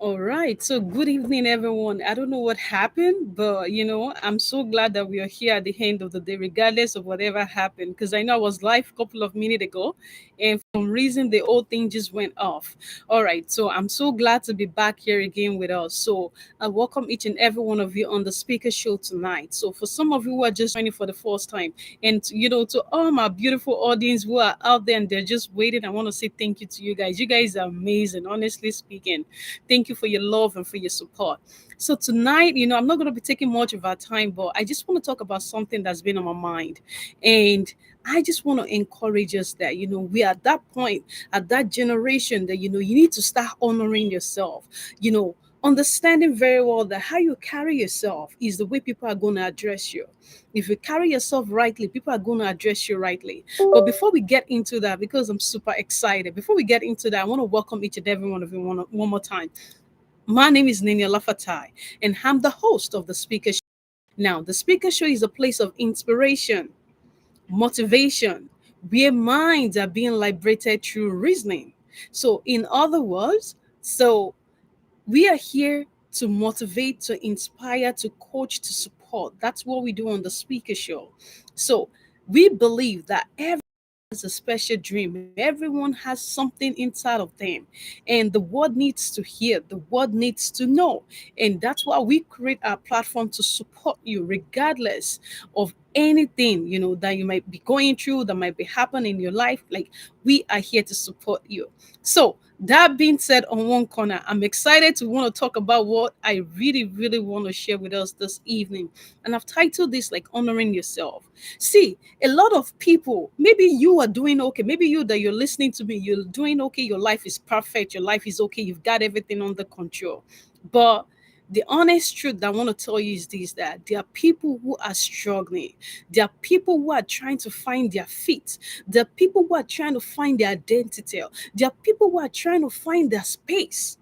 All right. So, good evening, everyone. I don't know what happened, but I'm so glad that we are here at the end of the day, regardless of whatever happened. Because I know I was live a couple of minutes ago, and for some reason, the whole thing just went off. All right. So, I'm so glad to be back here again with us. So, I welcome each and every one of you on the speaker show tonight. So, for some of you who are just joining for the first time, and to all my beautiful audience who are out there and they're just waiting, I want to say thank you to you guys. You guys are amazing, honestly speaking. Thank you for your love and for your support. So tonight, I'm not going to be taking much of our time, but I just want to talk about something that's been on my mind. And I just want to encourage us that, we are at that point, at that generation that, you need to start honoring yourself, understanding very well that how you carry yourself is the way people are going to address you. If you carry yourself rightly, people are going to address you rightly. But before we get into that, because I'm super excited, before we get into that, I want to welcome each and every one of you one more time. My name is Nini Lafatai, and I'm the host of the Speaker Show. Now, the Speaker Show is a place of inspiration, motivation, where minds are being liberated through reasoning. So, in other words, we are here to motivate, to inspire, to coach, to support. That's what we do on the Speaker Show. So, we believe that has a special dream. Everyone has something inside of them, and the world needs to hear, the world needs to know. And that's why we create our platform to support you, regardless of anything that you might be going through, that might be happening in your life. Like, we are here to support you. So, that being said, on one corner, I'm excited to want to talk about what I really, really want to share with us this evening. And I've titled this like honoring yourself. See, a lot of people, maybe you are doing okay. Maybe you that you're listening to me, you're doing okay. Your life is perfect. Your life is okay. You've got everything under control. But the honest truth that I want to tell you is this, that there are people who are struggling. There are people who are trying to find their feet. There are people who are trying to find their identity. There are people who are trying to find their space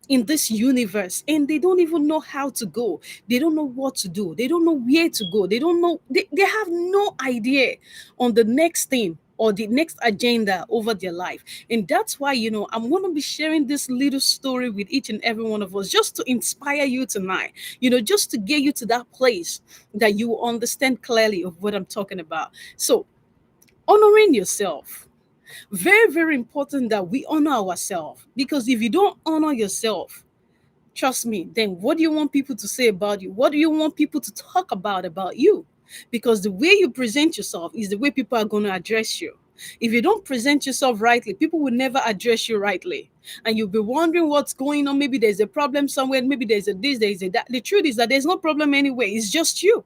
in this universe, and they don't even know how to go. They don't know what to do. They don't know where to go. They don't know, they have no idea on the next thing or the next agenda over their life. And that's why, I'm going to be sharing this little story with each and every one of us, just to inspire you tonight, just to get you to that place that you understand clearly of what I'm talking about. So, honoring yourself, very, very important that we honor ourselves, because if you don't honor yourself, trust me, then what do you want people to say about you? What do you want people to talk about you? Because the way you present yourself is the way people are going to address you. If you don't present yourself rightly, people will never address you rightly. And you'll be wondering what's going on. Maybe there's a problem somewhere. Maybe there's a this, there's a that. The truth is that there's no problem anyway. It's just you.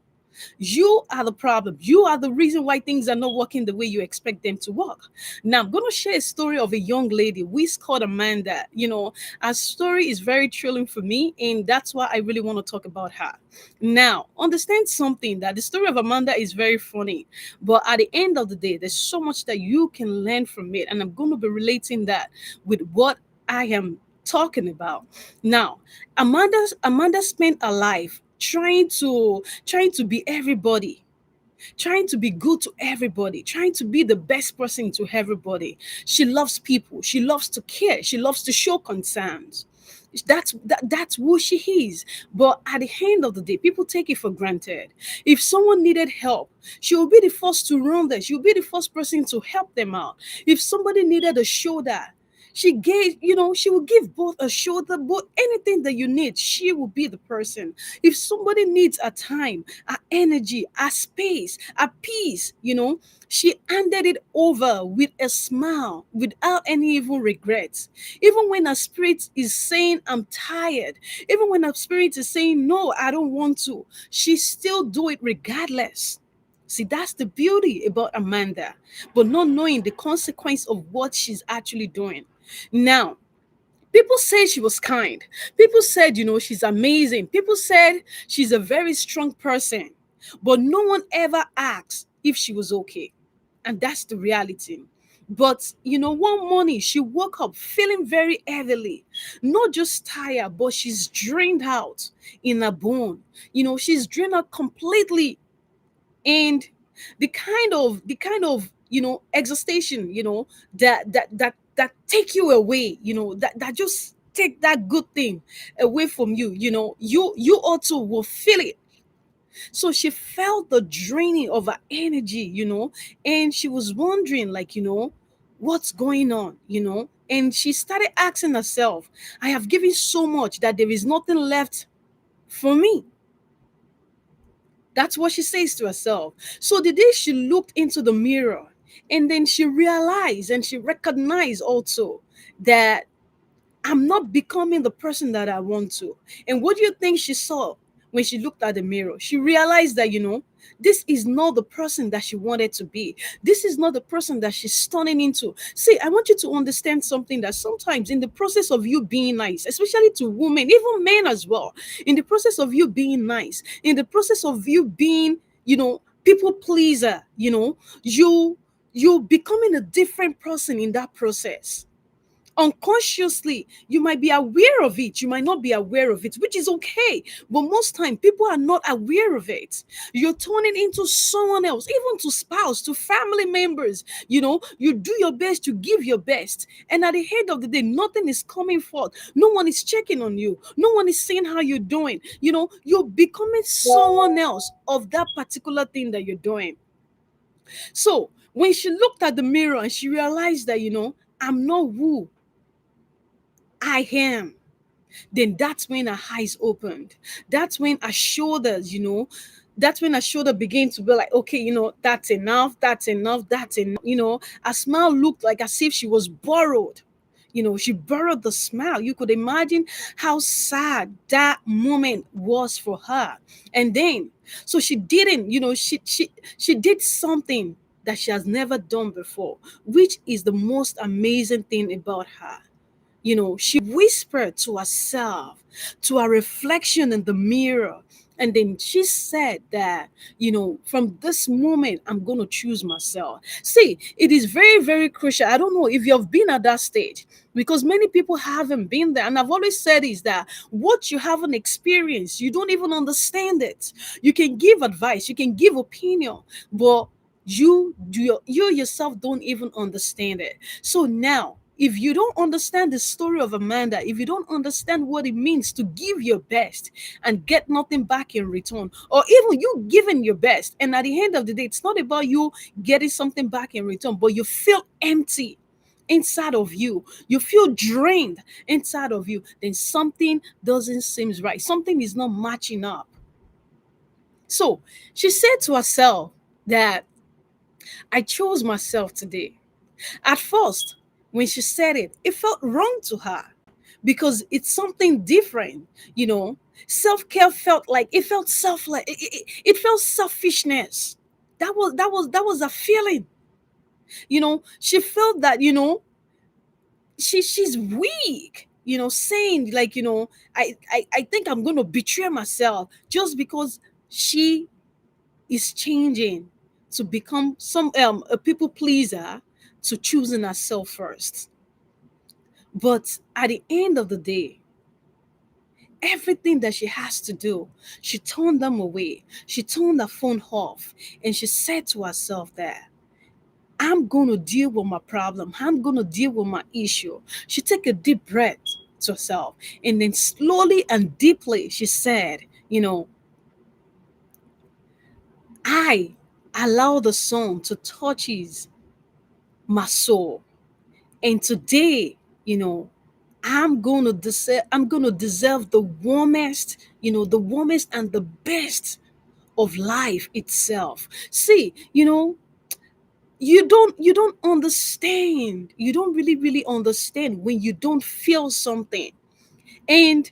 You are the problem. You are the reason why things are not working the way you expect them to work. Now, I'm going to share a story of a young lady. We called Amanda. Her story is very thrilling for me, and that's why I really want to talk about her. Now, understand something, that the story of Amanda is very funny, but at the end of the day, there's so much that you can learn from it, and I'm going to be relating that with what I am talking about. Now, Amanda spent her life trying to be everybody, trying to be good to everybody, trying to be the best person to everybody. She loves people, she loves to care, she loves to show concerns. That's who she is. But at the end of the day, people take it for granted. If someone needed help, she will be the first to run there. She'll be the first person to help them out. If somebody needed a shoulder, she will give both a shoulder, but anything that you need, she will be the person. If somebody needs a time, a energy, a space, a peace, she handed it over with a smile, without any even regrets. Even when her spirit is saying, I'm tired, even when her spirit is saying, no, I don't want to, she still do it regardless. See, that's the beauty about Amanda, but not knowing the consequence of what she's actually doing. Now, people said she was kind. People said, she's amazing. People said she's a very strong person. But no one ever asked if she was okay. And that's the reality. But one morning she woke up feeling very heavily, not just tired, but she's drained out in her bone. She's drained out completely, and the kind of exhaustion that take you away, that just take that good thing away from you, you also will feel it. So she felt the draining of her energy, and she was wondering, like, what's going on, and she started asking herself, I have given so much that there is nothing left for me. That's what she says to herself. So the day she looked into the mirror, and then she realized and she recognized also that I'm not becoming the person that I want to. And what do you think she saw when she looked at the mirror? She realized that, this is not the person that she wanted to be. This is not the person that she's turning into. See, I want you to understand something, that sometimes in the process of you being nice, especially to women, even men as well, in the process of you being nice, in the process of you being, people pleaser, you becoming a different person in that process. Unconsciously, you might be aware of it, you might not be aware of it, which is okay, but most time people are not aware of it. You're turning into someone else, even to spouse, to family members. You do your best to give your best, and at the end of the day, nothing is coming forth. No one is checking on you, no one is seeing how you're doing. You're becoming someone else of that particular thing that you're doing. So when she looked at the mirror and she realized that, I'm not who I am, then that's when her eyes opened. That's when her shoulders, that's when her shoulder began to be like, okay, that's enough, that's enough, that's enough. Her smile looked like as if she was borrowed. She borrowed the smile. You could imagine how sad that moment was for her. And then, so she didn't, she did something that she has never done before, which is the most amazing thing about her. She whispered to herself, to her reflection in the mirror. And then she said that, from this moment, I'm going to choose myself. See, it is very, very crucial. I don't know if you've been at that stage, because many people haven't been there. And I've always said is that what you haven't experienced, you don't even understand it. You can give advice, you can give opinion, but you yourself don't even understand it. So now, if you don't understand the story of Amanda, if you don't understand what it means to give your best and get nothing back in return, or even you giving your best, and at the end of the day, it's not about you getting something back in return, but you feel empty inside of you, you feel drained inside of you, then something doesn't seem right. Something is not matching up. So she said to herself that I chose myself today. At first, when she said it, it felt wrong to her because it's something different, Self-care felt like it felt selfless, it felt selfishness. That was a feeling. She felt that, she's weak, saying like, I think I'm gonna betray myself just because she is changing to become some a people pleaser, to choosing herself first. But at the end of the day, everything that she has to do, she turned them away. She turned her phone off, and she said to herself that I'm going to deal with my problem. I'm going to deal with my issue. She took a deep breath to herself, and then slowly and deeply she said, I allow the sun to touch my soul. And today, I'm gonna deserve the warmest and the best of life itself. See, you don't understand. You don't really, really understand when you don't feel something. And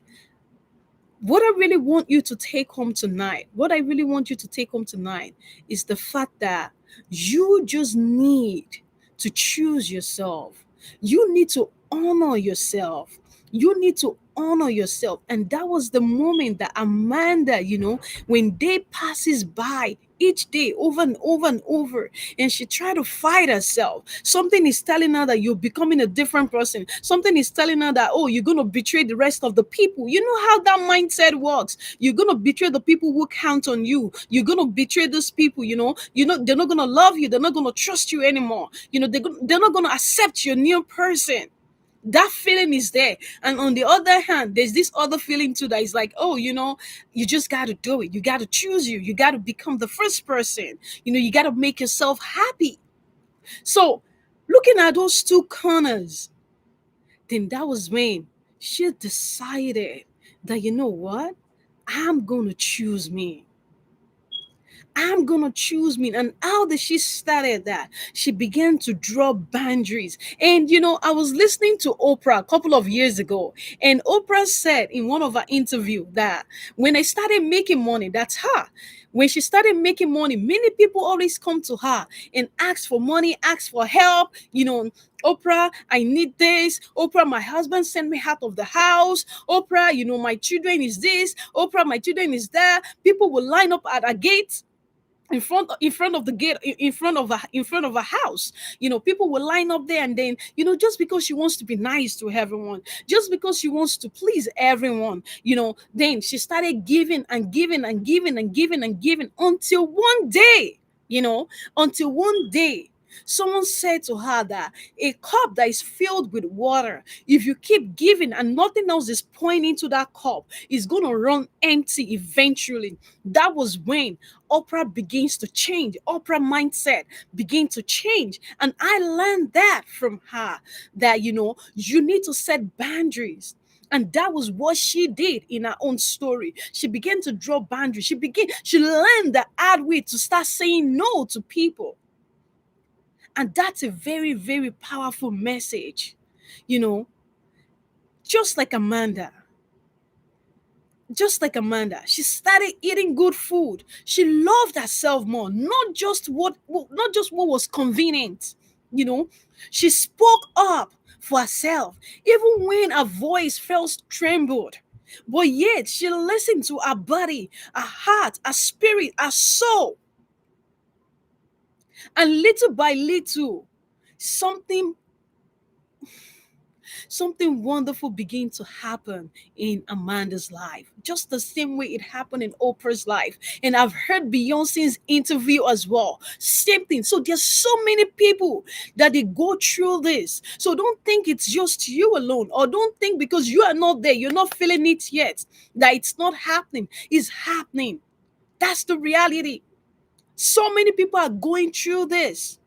what I really want you to take home tonight, what I really want you to take home tonight is the fact that you just need to choose yourself. You need to honor yourself. You need to honor yourself. And that was the moment that Amanda, when day passes by each day over and over and over, and she tried to fight herself. Something is telling her that you're becoming a different person. Something is telling her that, oh, you're going to betray the rest of the people. You know how that mindset works. You're going to betray the people who count on you. You're going to betray those people, they're not going to love you. They're not going to trust you anymore. They're not going to accept your new person. That feeling is there. And on the other hand, there's this other feeling too that is like, oh, you just got to do it. You got to choose you. You got to become the first person. You got to make yourself happy. So, looking at those two corners, then that was when she decided that, you know what? I'm going to choose me. I'm gonna choose me. And how did she started that? She began to draw boundaries. And I was listening to Oprah a couple of years ago, and Oprah said in one of her interview that when I started making money, that's her. When she started making money, many people always come to her and ask for money, ask for help. Oprah, I need this. Oprah, my husband sent me out of the house. Oprah, my children is this. Oprah, my children is that. People will line up at a gate in front of the gate, in front of a house. People will line up there, and then just because she wants to be nice to everyone, just because she wants to please everyone, then she started giving and giving and giving and giving and giving you know until one day someone said to her that a cup that is filled with water, if you keep giving and nothing else is pouring into that cup, is going to run empty eventually. That was when Oprah begins to change. Oprah mindset begin to change. And I learned that from her, that you need to set boundaries. And that was what she did in her own story. She began to draw boundaries. She learned the hard way to start saying no to people. And that's a very, very powerful message. You know, just like Amanda, she started eating good food. She loved herself more, not just what was convenient. You know, she spoke up for herself, even when her voice felt trembled. But yet she listened to her body, her heart, her spirit, her soul. And little by little, something something wonderful began to happen in Amanda's life, just the same way it happened in Oprah's life. And I've heard Beyonce's interview as well. Same thing. So there's so many people that they go through this. So don't think it's just you alone, or don't think because you are not there, you're not feeling it yet, that it's not happening. It's happening. That's the reality. So many people are going through this.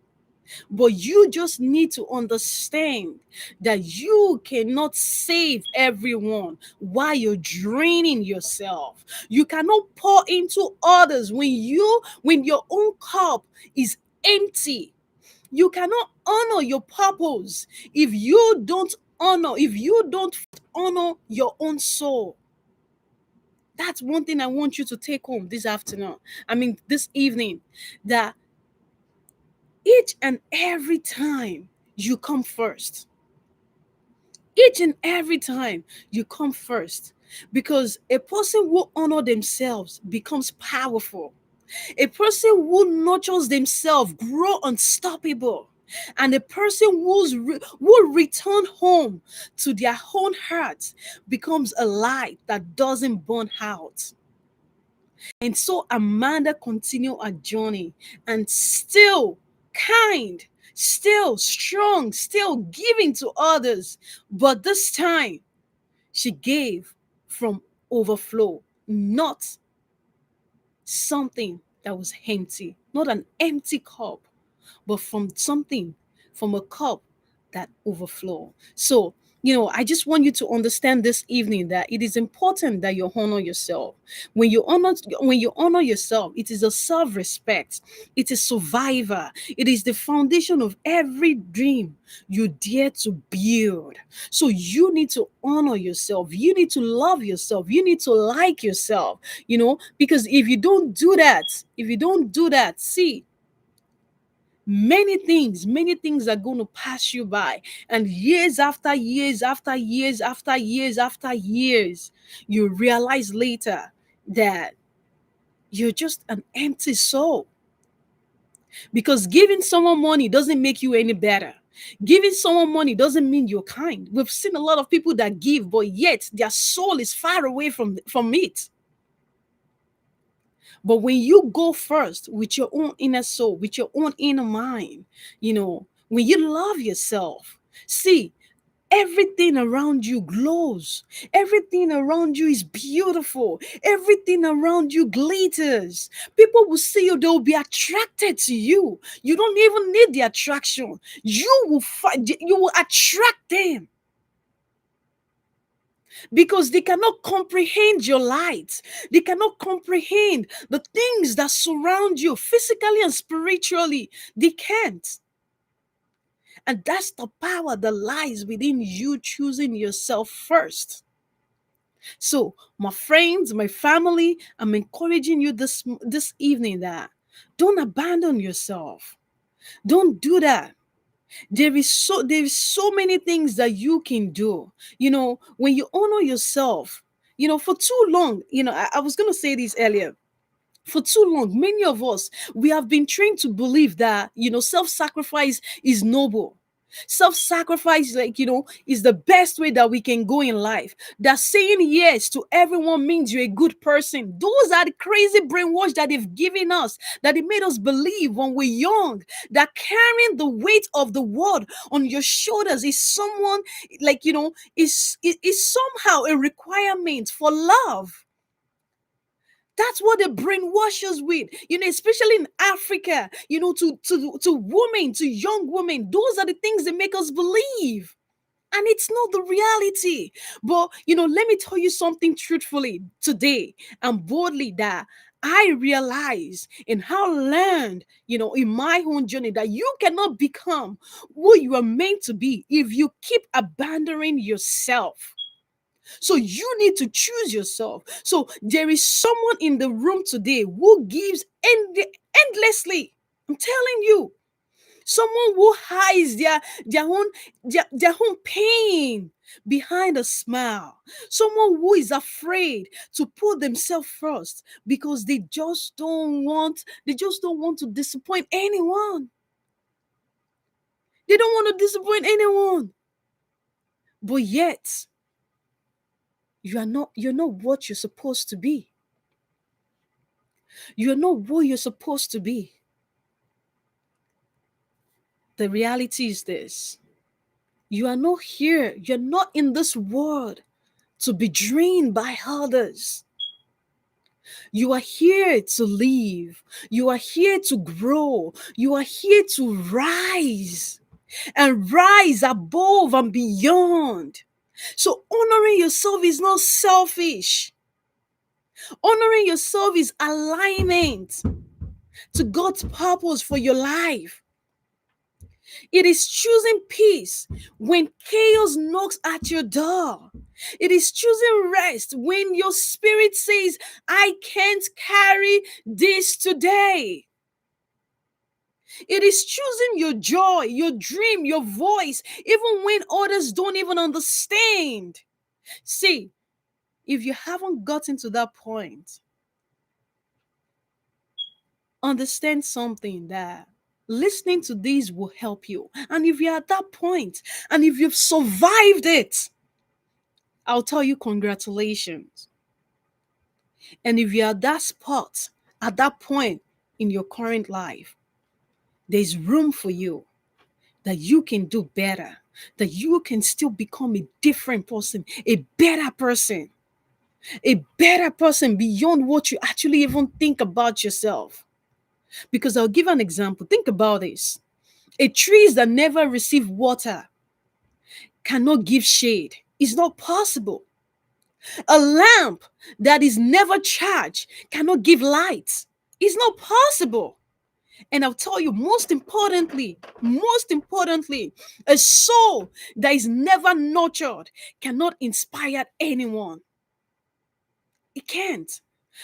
But you just need to understand that you cannot save everyone while you're draining yourself. You cannot pour into others when your own cup is empty. You cannot honor your purpose if you don't honor your own soul. That's one thing I want you to take home this afternoon. I mean, this evening, that each and every time you come first, each and every time you come first, because a person who honor themselves becomes powerful. A person who nurtures themselves grow unstoppable. And a person who return home to their own heart becomes a light that doesn't burn out. And so Amanda continued her journey, and still kind, still strong, still giving to others. But this time she gave from overflow, not something that was empty, not an empty cup, but from a cup that overflow. So, I just want you to understand this evening that it is important that you honor yourself. When you honor yourself, it is a self-respect, it is survivor, it is the foundation of every dream you dare to build. So you need to honor yourself, you need to love yourself, you need to like yourself, because if you don't do that, see, many things are going to pass you by, and years after years after years after years after years, you realize later that you're just an empty soul, because giving someone money doesn't make you any better. Giving someone money doesn't mean you're kind. We've seen a lot of people that give, but yet their soul is far away from it. But when you go first with your own inner soul, with your own inner mind, when you love yourself, see, everything around you glows. Everything around you is beautiful. Everything around you glitters. People will see you, they'll be attracted to you. You don't even need the attraction. You will attract them because they cannot comprehend your light. They cannot comprehend the things that surround you physically and spiritually. They can't. And that's the power that lies within you choosing yourself first. So, my friends, my family, I'm encouraging you this evening that don't abandon yourself. Don't do that. There is so many things that you can do. When you honor yourself, for too long, I was going to say this earlier. For too long, many of us, we have been trained to believe that self-sacrifice is noble. Self-sacrifice, is the best way that we can go in life. That saying yes to everyone means you're a good person. Those are the crazy brainwash that they've given us, that they made us believe when we're young, that carrying the weight of the world on your shoulders is someone, is somehow a requirement for love. That's what they brainwash us with, especially in Africa, to women, to young women. Those are the things that make us believe. And it's not the reality. But, let me tell you something truthfully today and boldly that I realize and how learned, in my own journey that you cannot become who you are meant to be if you keep abandoning yourself. So you need to choose yourself. So there is someone in the room today who gives endlessly. I'm telling you, someone who hides their own pain behind a smile. Someone who is afraid to put themselves first because they just don't want to disappoint anyone. They don't want to disappoint anyone. But yet, you're not what you're supposed to be. You're not who you're supposed to be. The reality is this: you are not here, you're not in this world to be drained by others. You are here to live. You are here to grow. You are here to rise and rise above and beyond. So, honoring yourself is not selfish. Honoring yourself is alignment to God's purpose for your life. It is choosing peace when chaos knocks at your door. It is choosing rest when your spirit says, I can't carry this today. It is choosing your joy, your dream, your voice, even when others don't even understand. See, if you haven't gotten to that point, understand something that listening to these will help you. And if you're at that point and if you've survived it, I'll tell you congratulations. And if you're at that spot, at that point in your current life, there's room for you that you can do better, that you can still become a different person, a better person beyond what you actually even think about yourself. Because I'll give an example. Think about this. A trees that never receive water cannot give shade. It's not possible. A lamp that is never charged cannot give light. It's not possible. And I'll tell you, most importantly, a soul that is never nurtured cannot inspire anyone. It can't.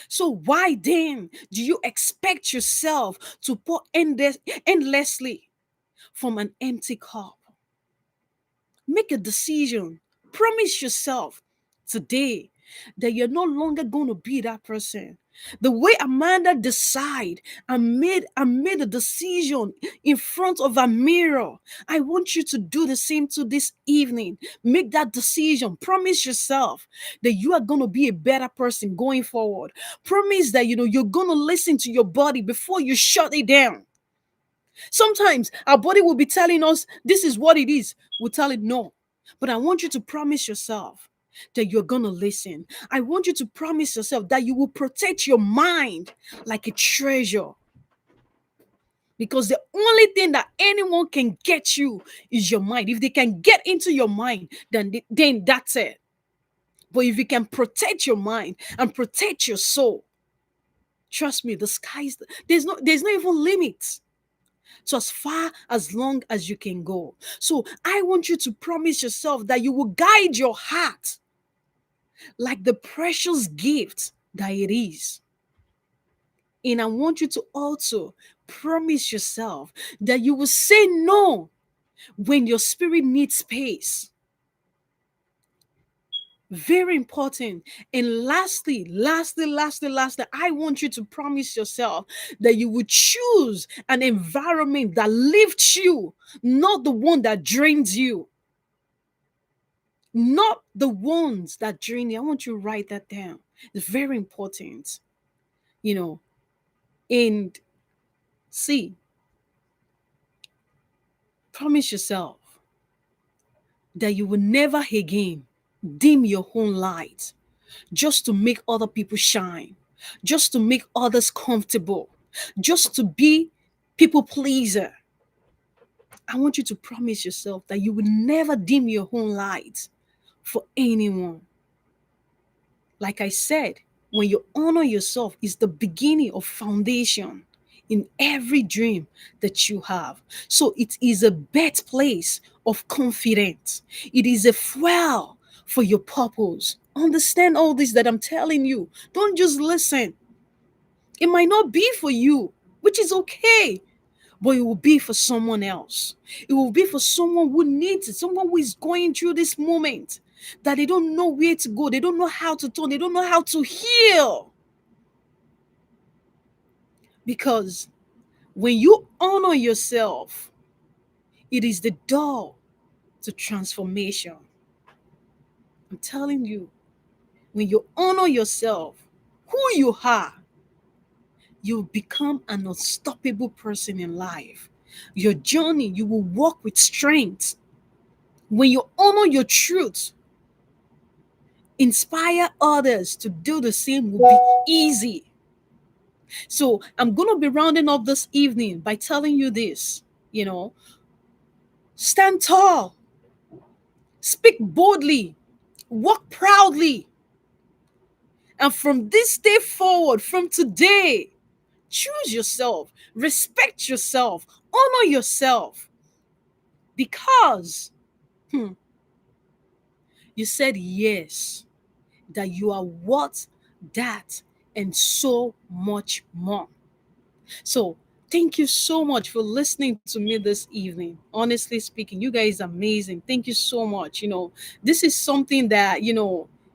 So why then do you expect yourself to pour endlessly from an empty cup? Make a decision. Promise yourself today that you're no longer going to be that person. The way Amanda decided and made a decision in front of a mirror. I want you to do the same to this evening. Make that decision. Promise yourself that you are going to be a better person going forward. Promise that you're going to listen to your body before you shut it down. Sometimes our body will be telling us this is what it is. We'll tell it no. But I want you to promise yourself that you're going to listen. I want you to promise yourself that you will protect your mind like a treasure. Because the only thing that anyone can get you is your mind. If they can get into your mind, then that's it. But if you can protect your mind and protect your soul, trust me, the sky's there's no even limits. So as far as long as you can go. So I want you to promise yourself that you will guide your heart like the precious gift that it is. And I want you to also promise yourself that you will say no when your spirit needs space. Very important. And lastly, I want you to promise yourself that you will choose an environment that lifts you, not the one that drains you. Not the ones that drain you. I want you to write that down. It's very important, you know. And see, promise yourself that you will never again dim your own light just to make other people shine, just to make others comfortable, just to be people pleaser. I want you to promise yourself that you will never dim your own light for anyone. Like I said, when you honor yourself is the beginning of foundation in every dream that you have. So it is a birthplace of confidence. It is a fuel for your purpose. Understand all this that I'm telling you. Don't just listen. It might not be for you, which is okay, but it will be for someone else. It will be for someone who needs it, someone who is going through this moment that they don't know where to go, they don't know how to turn, they don't know how to heal. Because when you honor yourself, it is the door to transformation. I'm telling you, when you honor yourself, who you are, you become an unstoppable person in life. Your journey, you will walk with strength. When you honor your truth, inspire others to do the same will be easy. So I'm going to be rounding up this evening by telling you this, you know, stand tall, speak boldly, walk proudly. And from this day forward, from today, choose yourself, respect yourself, honor yourself because you said yes, that you are what, that, and so much more. So, thank you so much for listening to me this evening. Honestly speaking, you guys are amazing. Thank you so much. This is something that,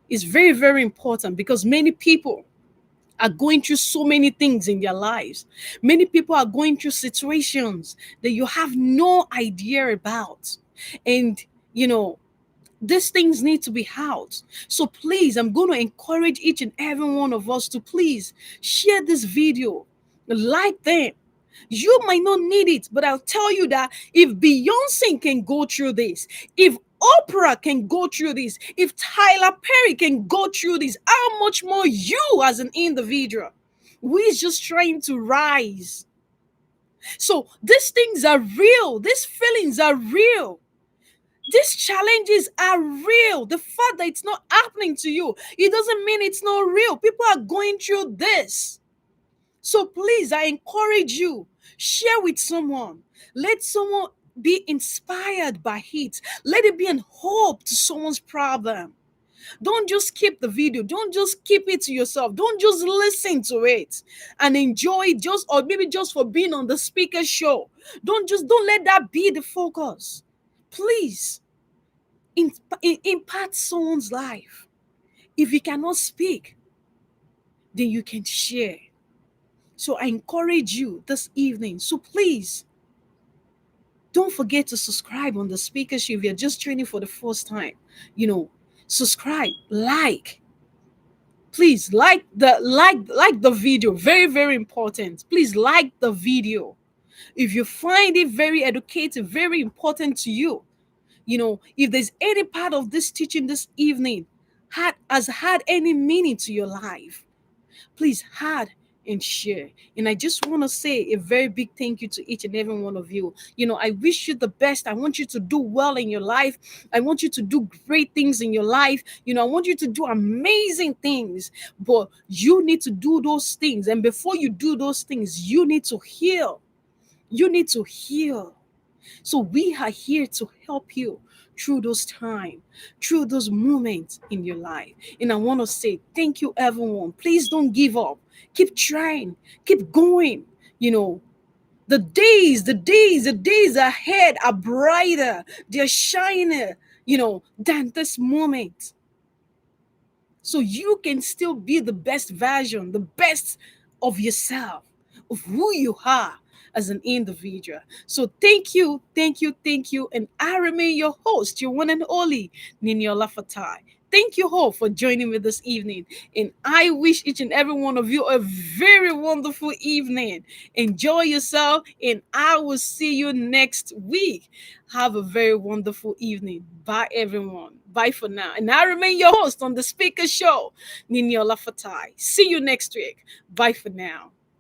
is very, very important because many people are going through so many things in their lives. Many people are going through situations that you have no idea about. And, you know, these things need to be out. So please, I'm going to encourage each and every one of us to please share this video, like them. You might not need it, but I'll tell you that if Beyonce can go through this, if Oprah can go through this, if Tyler Perry can go through this, how much more you as an individual? We're just trying to rise. So these things are real. These feelings are real. These challenges are real. The fact that it's not happening to you, it doesn't mean it's not real. People are going through this. So please, I encourage you, share with someone. Let someone be inspired by it. Let it be an hope to someone's problem. Don't just keep the video. Don't just keep it to yourself. Don't just listen to it and enjoy it just or maybe just for being on the speaker show. Don't let that be the focus. Please impact someone's life. If you cannot speak, then you can share. So I encourage you this evening. So please don't forget to subscribe on the speaker show if you're just training for the first time. Subscribe, like. Please like the video. Very, very important. Please like the video. If you find it very educative, very important to you, If there's any part of this teaching this evening has had any meaning to your life, please add and share. And I just want to say a very big thank you to each and every one of you. I wish you the best. I want you to do well in your life. I want you to do great things in your life. I want you to do amazing things. But you need to do those things. And before you do those things, you need to heal. You need to heal. So we are here to help you through those time, through those moments in your life. And I want to say thank you, everyone. Please don't give up. Keep trying. Keep going. You know, the days ahead are brighter. They're shinier, than this moment. So you can still be the best version, the best of yourself, of who you are as an individual. So thank you, thank you, thank you. And I remain your host, your one and only Niniola Fatai. Thank you all for joining me this evening. And I wish each and every one of you a very wonderful evening. Enjoy yourself, and I will see you next week. Have a very wonderful evening. Bye, everyone. Bye for now. And I remain your host on the Speaker Show, Niniola Fatai. See you next week. Bye for now.